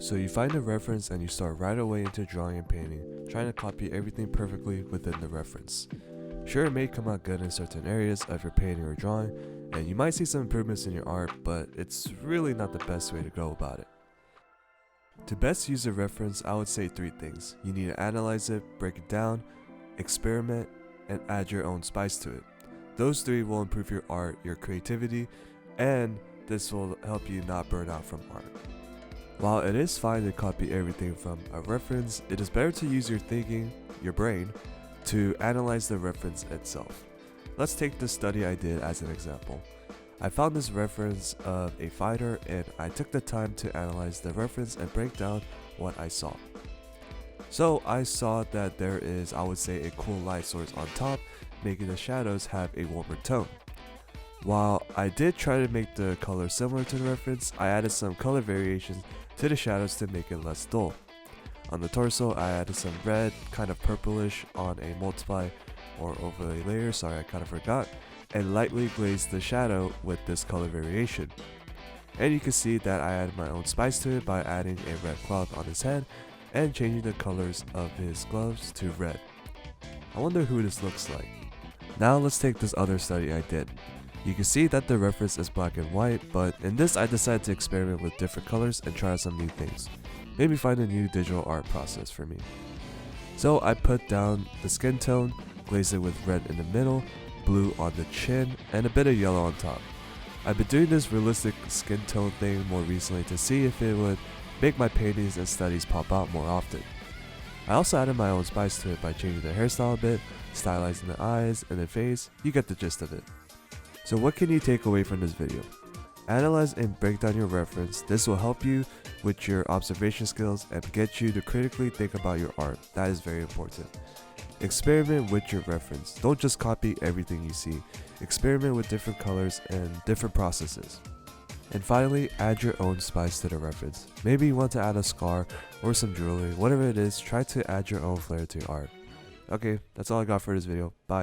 So you find a reference and you start right away into drawing and painting, trying to copy everything perfectly within the reference. Sure, it may come out good in certain areas of your painting or drawing, and you might see some improvements in your art, but it's really not the best way to go about it. To best use a reference, I would say 3 things. You need to analyze it, break it down, experiment, and add your own spice to it. Those 3 will improve your art, your creativity, and this will help you not burn out from art. While it is fine to copy everything from a reference, it is better to use your thinking, your brain, to analyze the reference itself. Let's take the study I did as an example. I found this reference of a fighter and I took the time to analyze the reference and break down what I saw. So I saw that there is, I would say, a cool light source on top, making the shadows have a warmer tone. While I did try to make the color similar to the reference, I added some color variations to the shadows to make it less dull. On the torso, I added some red, kind of purplish on a multiply or overlay layer, I kind of forgot, and lightly glazed the shadow with this color variation. And you can see that I added my own spice to it by adding a red cloth on his head and changing the colors of his gloves to red. I wonder who this looks like. Now let's take this other study I did. You can see that the reference is black and white, but in this I decided to experiment with different colors and try some new things. Maybe find a new digital art process for me. So I put down the skin tone, glazed it with red in the middle, blue on the chin, and a bit of yellow on top. I've been doing this realistic skin tone thing more recently to see if it would make my paintings and studies pop out more often. I also added my own spice to it by changing the hairstyle a bit, stylizing the eyes and the face. You get the gist of it. So what can you take away from this video? Analyze and break down your reference. This will help you with your observation skills and get you to critically think about your art. That is very important. Experiment with your reference. Don't just copy everything you see. Experiment with different colors and different processes. And finally, add your own spice to the reference. Maybe you want to add a scar or some jewelry. Whatever it is, try to add your own flair to your art. Okay, that's all I got for this video. Bye.